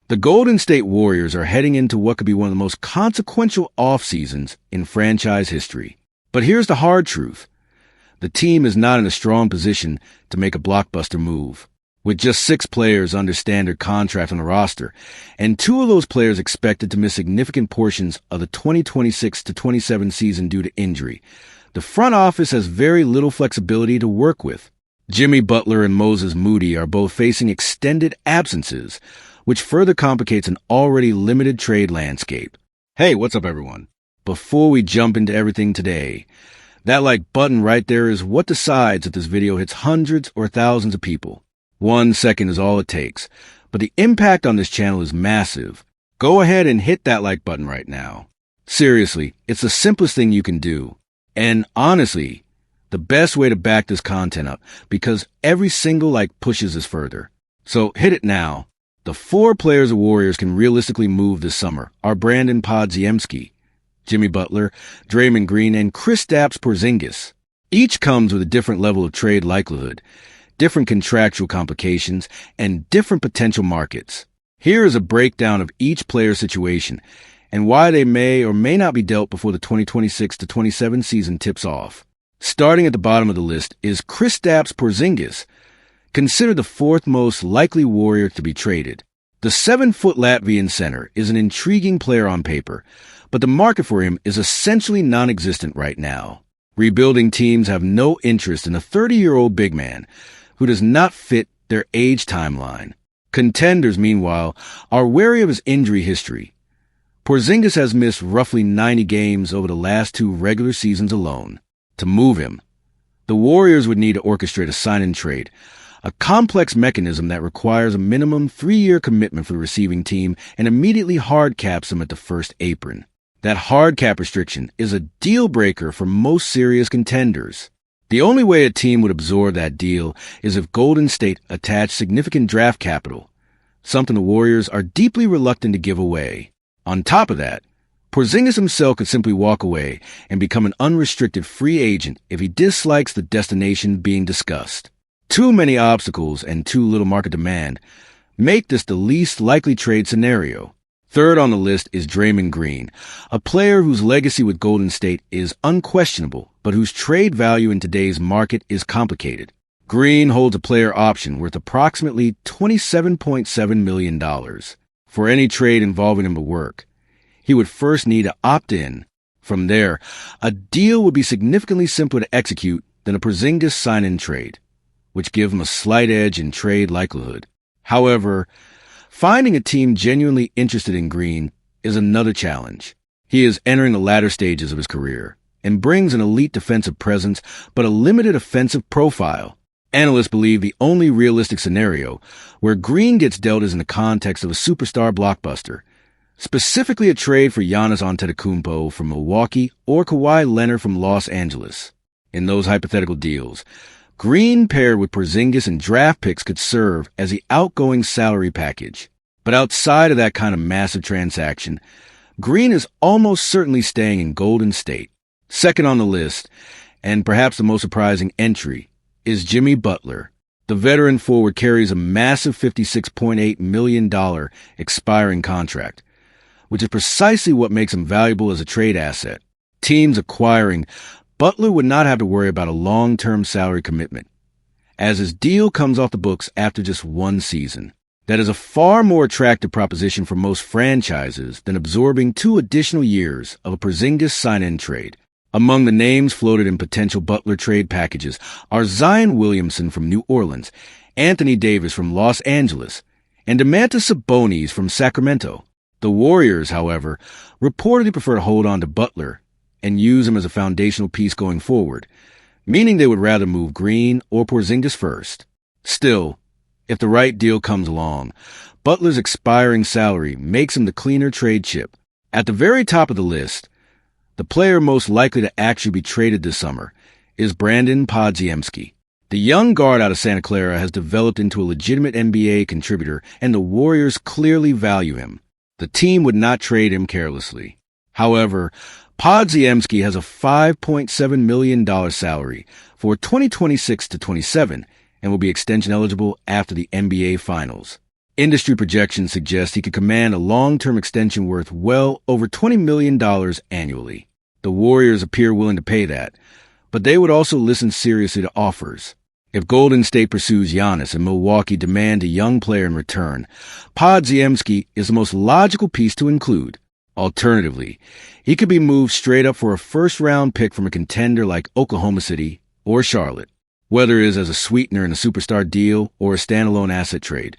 The Golden State Warriors are heading into what could be one of the most consequential off-seasons in franchise history. But here's the hard truth. The team is not in a strong position to make a blockbuster move. With just 6 players under standard contract on the roster, and 2 of those players expected to miss significant portions of the 2026-27 season due to injury, the front office has very little flexibility to work with. Jimmy Butler and Moses Moody are both facing extended absences, which further complicates an already limited trade landscape. Hey, what's up, everyone? Before we jump into everything today, that like button right there is what decides if this video hits hundreds or thousands of people. 1 second is all it takes, but the impact on this channel is massive. Go ahead and hit that like button right now. Seriously, it's the simplest thing you can do. And honestly, the best way to back this content up, because every single like pushes us further. So hit it now. The 4 players the Warriors can realistically move this summer are Brandon Podziemski, Jimmy Butler, Draymond Green, and Kristaps Porzingis. Each comes with a different level of trade likelihood, different contractual complications, and different potential markets. Here is a breakdown of each player's situation and why they may or may not be dealt before the 2026-27 season tips off. Starting at the bottom of the list is Kristaps Porzingis, considered the 4th most likely Warrior to be traded. The 7-foot Latvian center is an intriguing player on paper, but the market for him is essentially non-existent right now. Rebuilding teams have no interest in a 30-year-old big man who does not fit their age timeline. Contenders, meanwhile, are wary of his injury history. Porzingis has missed roughly 90 games over the last 2 regular seasons alone. To move him, the Warriors would need to orchestrate a sign-and-trade, a complex mechanism that requires a minimum 3-year commitment for the receiving team and immediately hard caps them at the first apron. That hard cap restriction is a deal breaker for most serious contenders. The only way a team would absorb that deal is if Golden State attached significant draft capital, something the Warriors are deeply reluctant to give away. On top of that, Porzingis himself could simply walk away and become an unrestricted free agent if he dislikes the destination being discussed. Too many obstacles and too little market demand make this the least likely trade scenario. Third on the list is Draymond Green, a player whose legacy with Golden State is unquestionable, but whose trade value in today's market is complicated. Green holds a player option worth approximately $27.7 million. For any trade involving him to work, he would first need to opt in. From there, a deal would be significantly simpler to execute than a Porzingis sign-in trade, which give him a slight edge in trade likelihood. However, finding a team genuinely interested in Green is another challenge. He is entering the latter stages of his career and brings an elite defensive presence but a limited offensive profile. Analysts believe the only realistic scenario where Green gets dealt is in the context of a superstar blockbuster, specifically a trade for Giannis Antetokounmpo from Milwaukee or Kawhi Leonard from Los Angeles. In those hypothetical deals, Green paired with Porzingis and draft picks could serve as the outgoing salary package. But outside of that kind of massive transaction, Green is almost certainly staying in Golden State. Second on the list, and perhaps the most surprising entry, is Jimmy Butler. The veteran forward carries a massive $56.8 million expiring contract, which is precisely what makes him valuable as a trade asset. Teams acquiring Butler would not have to worry about a long-term salary commitment, as his deal comes off the books after just 1 season. That is a far more attractive proposition for most franchises than absorbing 2 additional years of a Porzingis sign-in trade. Among the names floated in potential Butler trade packages are Zion Williamson from New Orleans, Anthony Davis from Los Angeles, and Domantas Sabonis from Sacramento. The Warriors, however, reportedly prefer to hold on to Butler and use him as a foundational piece going forward, meaning they would rather move Green or Porzingis first. Still, if the right deal comes along, Butler's expiring salary makes him the cleaner trade chip. At the very top of the list, the player most likely to actually be traded this summer is Brandon Podziemski. The young guard out of Santa Clara has developed into a legitimate NBA contributor, and the Warriors clearly value him. The team would not trade him carelessly. However, Podziemski has a $5.7 million salary for 2026-27 and will be extension eligible after the NBA Finals. Industry projections suggest he could command a long-term extension worth well over $20 million annually. The Warriors appear willing to pay that, but they would also listen seriously to offers. If Golden State pursues Giannis and Milwaukee demand a young player in return, Podziemski is the most logical piece to include. Alternatively, he could be moved straight up for a first-round pick from a contender like Oklahoma City or Charlotte. Whether it is as a sweetener in a superstar deal or a standalone asset trade,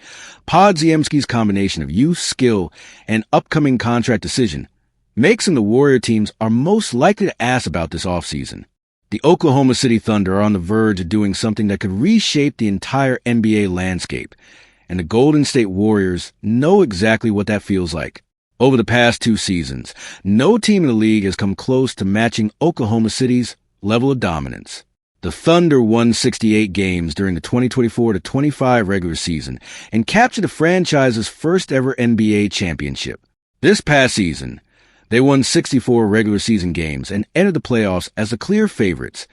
Podziemski's combination of youth, skill, and upcoming contract decision makes him the Warrior teams are most likely to ask about this offseason. The Oklahoma City Thunder are on the verge of doing something that could reshape the entire NBA landscape, and the Golden State Warriors know exactly what that feels like. Over the past 2 seasons, no team in the league has come close to matching Oklahoma City's level of dominance. The Thunder won 68 games during the 2024-25 regular season and captured the franchise's first-ever NBA championship. This past season, they won 64 regular season games and entered the playoffs as the clear favorites,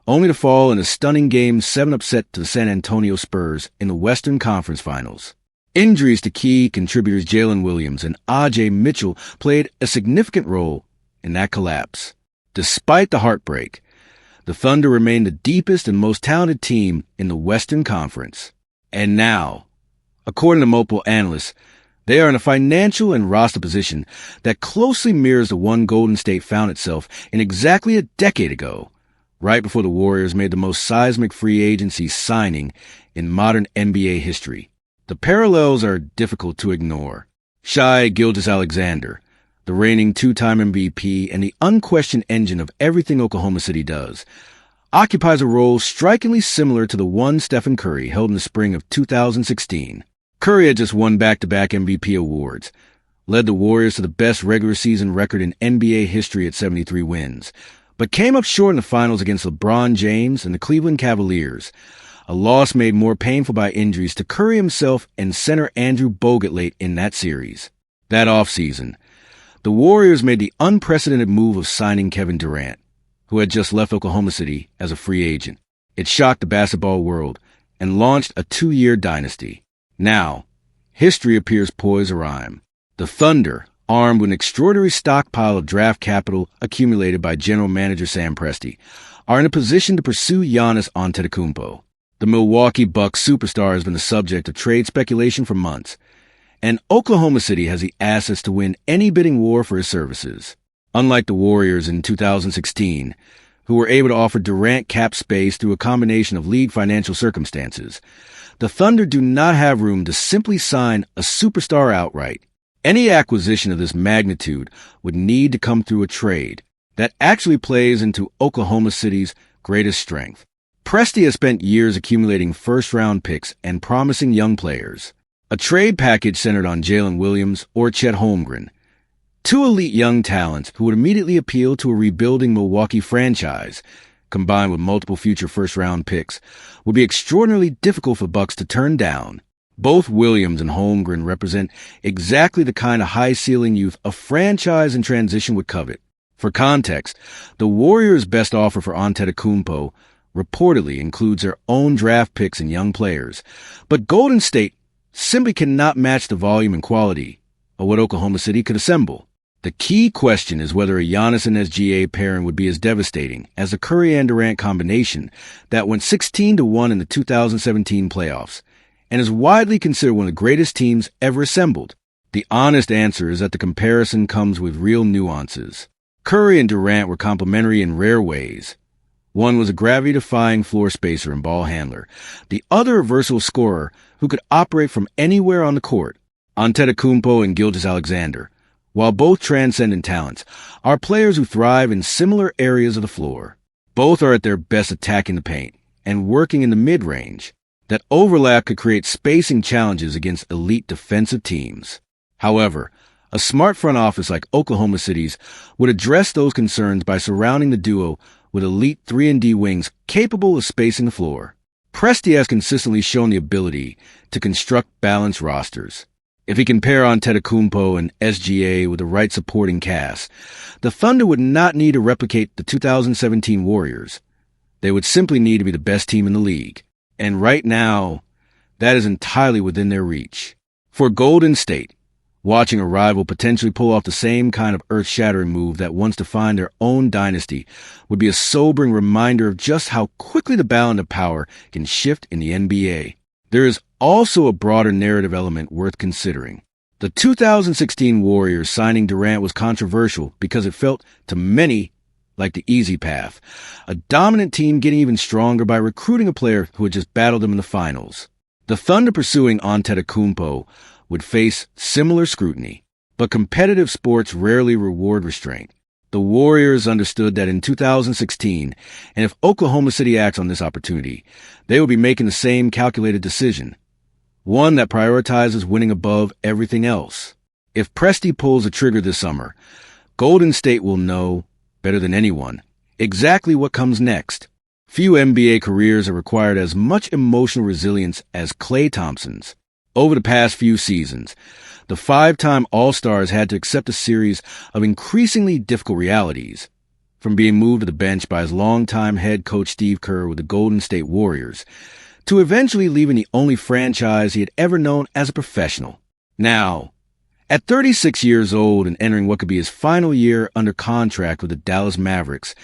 only to fall in a stunning Game 7 upset to the San Antonio Spurs in the Western Conference Finals. Injuries to key contributors Jalen Williams and A.J. Mitchell played a significant role in that collapse. Despite the heartbreak, the Thunder remain the deepest and most talented team in the Western Conference. And now, according to multiple analysts, they are in a financial and roster position that closely mirrors the one Golden State found itself in exactly a decade ago, right before the Warriors made the most seismic free agency signing in modern NBA history. The parallels are difficult to ignore. Shai Gilgeous-Alexander, the reigning 2-time MVP and the unquestioned engine of everything Oklahoma City does, occupies a role strikingly similar to the one Stephen Curry held in the spring of 2016. Curry had just won back-to-back MVP awards, led the Warriors to the best regular season record in NBA history at 73 wins, but came up short in the finals against LeBron James and the Cleveland Cavaliers, a loss made more painful by injuries to Curry himself and center Andrew Bogut late in that series. That offseason, the Warriors made the unprecedented move of signing Kevin Durant, who had just left Oklahoma City as a free agent. It shocked the basketball world and launched a 2-year dynasty. Now, history appears poised to rhyme. The Thunder, armed with an extraordinary stockpile of draft capital accumulated by general manager Sam Presti, are in a position to pursue Giannis Antetokounmpo. The Milwaukee Bucks superstar has been the subject of trade speculation for months, and Oklahoma City has the assets to win any bidding war for his services. Unlike the Warriors in 2016, who were able to offer Durant cap space through a combination of league financial circumstances, the Thunder do not have room to simply sign a superstar outright. Any acquisition of this magnitude would need to come through a trade that actually plays into Oklahoma City's greatest strength. Presti has spent years accumulating first-round picks and promising young players. A trade package centered on Jalen Williams or Chet Holmgren, 2 elite young talents who would immediately appeal to a rebuilding Milwaukee franchise, combined with multiple future first-round picks, would be extraordinarily difficult for Bucks to turn down. Both Williams and Holmgren represent exactly the kind of high-ceiling youth a franchise in transition would covet. For context, the Warriors' best offer for Antetokounmpo reportedly includes their own draft picks and young players, but Golden State simply cannot match the volume and quality of what Oklahoma City could assemble. The key question is whether a Giannis and SGA pairing would be as devastating as the Curry and Durant combination that went 16-1 in the 2017 playoffs and is widely considered one of the greatest teams ever assembled. The honest answer is that the comparison comes with real nuances. Curry and Durant were complementary in rare ways. One was a gravity-defying floor spacer and ball handler. The other a versatile scorer who could operate from anywhere on the court. Antetokounmpo and Gilgeous-Alexander, while both transcendent talents, are players who thrive in similar areas of the floor. Both are at their best attacking the paint and working in the mid-range. That overlap could create spacing challenges against elite defensive teams. However, a smart front office like Oklahoma City's would address those concerns by surrounding the duo with elite 3-and-D wings capable of spacing the floor. Presti has consistently shown the ability to construct balanced rosters. If he can pair Antetokounmpo and SGA with the right supporting cast, the Thunder would not need to replicate the 2017 Warriors. They would simply need to be the best team in the league. And right now, that is entirely within their reach. For Golden State, watching a rival potentially pull off the same kind of earth-shattering move that once defined their own dynasty would be a sobering reminder of just how quickly the balance of power can shift in the NBA. There is also a broader narrative element worth considering. The 2016 Warriors signing Durant was controversial because it felt, to many, like the easy path, a dominant team getting even stronger by recruiting a player who had just battled them in the finals. The Thunder pursuing Antetokounmpo would face similar scrutiny, but competitive sports rarely reward restraint. The Warriors understood that in 2016, and if Oklahoma City acts on this opportunity, they will be making the same calculated decision, one that prioritizes winning above everything else. If Presti pulls the trigger this summer, Golden State will know, better than anyone, exactly what comes next. Few NBA careers have required as much emotional resilience as Klay Thompson's. Over the past few seasons, the five-time All-Star has had to accept a series of increasingly difficult realities, from being moved to the bench by his longtime head coach Steve Kerr with the Golden State Warriors, to eventually leaving the only franchise he had ever known as a professional. Now, at 36 years old and entering what could be his final year under contract with the Dallas Mavericks,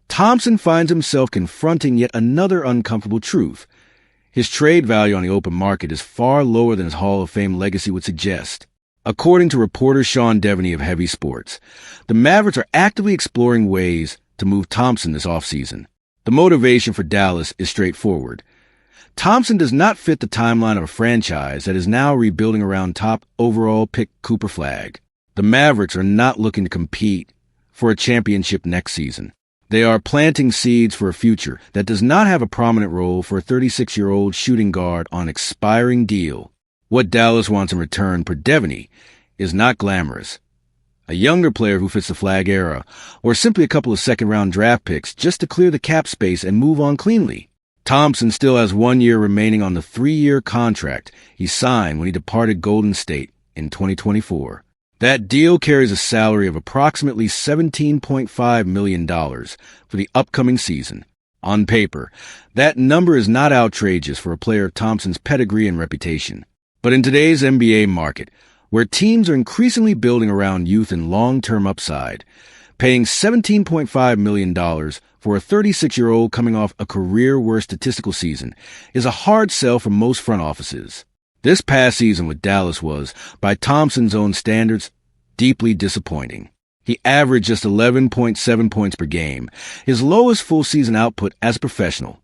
Thompson finds himself confronting yet another uncomfortable truth. His trade value on the open market is far lower than his Hall of Fame legacy would suggest. According to reporter Sean Devaney of Heavy Sports, the Mavericks are actively exploring ways to move Thompson this offseason. The motivation for Dallas is straightforward. Thompson does not fit the timeline of a franchise that is now rebuilding around top overall pick Cooper Flagg. The Mavericks are not looking to compete for a championship next season. They are planting seeds for a future that does not have a prominent role for a 36-year-old shooting guard on an expiring deal. What Dallas wants in return, per Devaney, is not glamorous. A younger player who fits the Flagg era, or simply a couple of second-round draft picks just to clear the cap space and move on cleanly. Thompson still has 1 year remaining on the 3-year contract he signed when he departed Golden State in 2024. That deal carries a salary of approximately $17.5 million for the upcoming season. On paper, that number is not outrageous for a player of Thompson's pedigree and reputation. But in today's NBA market, where teams are increasingly building around youth and long-term upside, paying $17.5 million for a 36-year-old coming off a career-worst statistical season is a hard sell for most front offices. This past season with Dallas was, by Thompson's own standards, deeply disappointing. He averaged just 11.7 points per game, his lowest full-season output as a professional,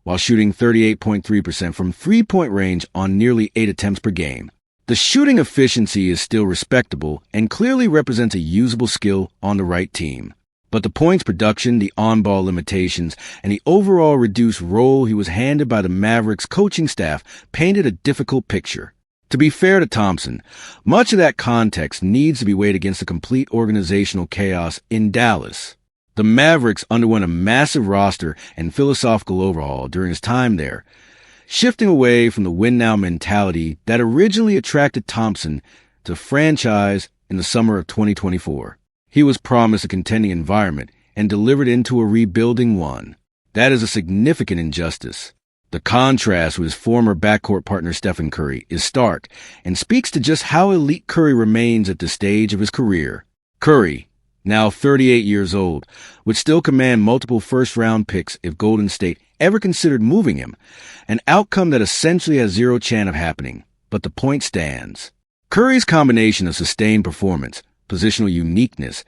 while shooting 38.3% from three-point range on nearly 8 attempts per game. The shooting efficiency is still respectable and clearly represents a usable skill on the right team. But the points production, the on-ball limitations, and the overall reduced role he was handed by the Mavericks coaching staff painted a difficult picture. To be fair to Thompson, much of that context needs to be weighed against the complete organizational chaos in Dallas. The Mavericks underwent a massive roster and philosophical overhaul during his time there, shifting away from the win-now mentality that originally attracted Thompson to franchise in the summer of 2024. He was promised a contending environment and delivered into a rebuilding one. That is a significant injustice. The contrast with his former backcourt partner Stephen Curry is stark and speaks to just how elite Curry remains at this stage of his career. Curry, now 38 years old, would still command multiple first-round picks if Golden State ever considered moving him, an outcome that essentially has zero chance of happening. But the point stands. Curry's combination of sustained performance, positional uniqueness,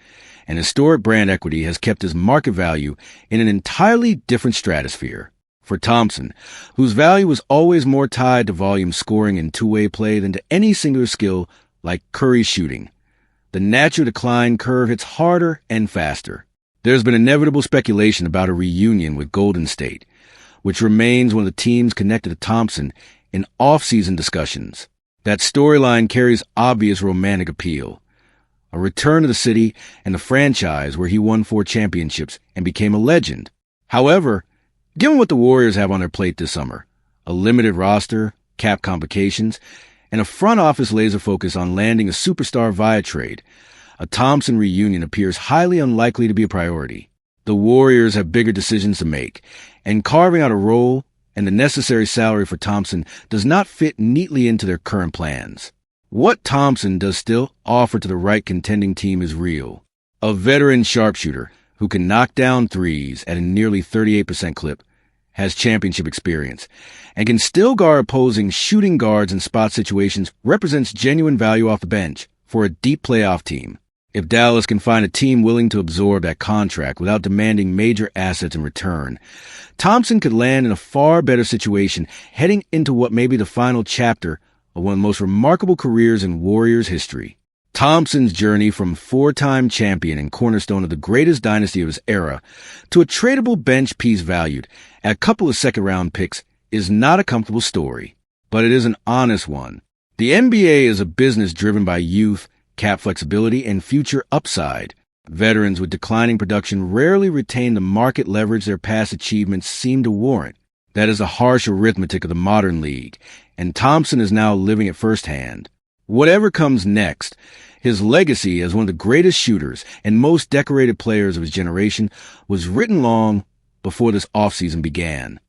and historic brand equity has kept his market value in an entirely different stratosphere. For Thompson, whose value was always more tied to volume scoring and two-way play than to any singular skill like Curry's shooting, the natural decline curve hits harder and faster. There's been inevitable speculation about a reunion with Golden State, which remains one of the teams connected to Thompson in off-season discussions. That storyline carries obvious romantic appeal. A return to the city and the franchise where he won 4 championships and became a legend. However, given what the Warriors have on their plate this summer, a limited roster, cap complications, and a front office laser focus on landing a superstar via trade, a Thompson reunion appears highly unlikely to be a priority. The Warriors have bigger decisions to make, and carving out a role and the necessary salary for Thompson does not fit neatly into their current plans. What Thompson does still offer to the right contending team is real. A veteran sharpshooter who can knock down threes at a nearly 38% clip, has championship experience, and can still guard opposing shooting guards in spot situations, represents genuine value off the bench for a deep playoff team. If Dallas can find a team willing to absorb that contract without demanding major assets in return, Thompson could land in a far better situation heading into what may be the final chapter of one of the most remarkable careers in Warriors history. Thompson's journey from four-time champion and cornerstone of the greatest dynasty of his era to a tradable bench piece valued at a couple of second-round picks is not a comfortable story, but it is an honest one. The NBA is a business driven by youth, cap flexibility, and future upside. Veterans with declining production rarely retain the market leverage their past achievements seem to warrant. That is the harsh arithmetic of the modern league, and Thompson is now living it firsthand. Whatever comes next, his legacy as one of the greatest shooters and most decorated players of his generation was written long before this offseason began.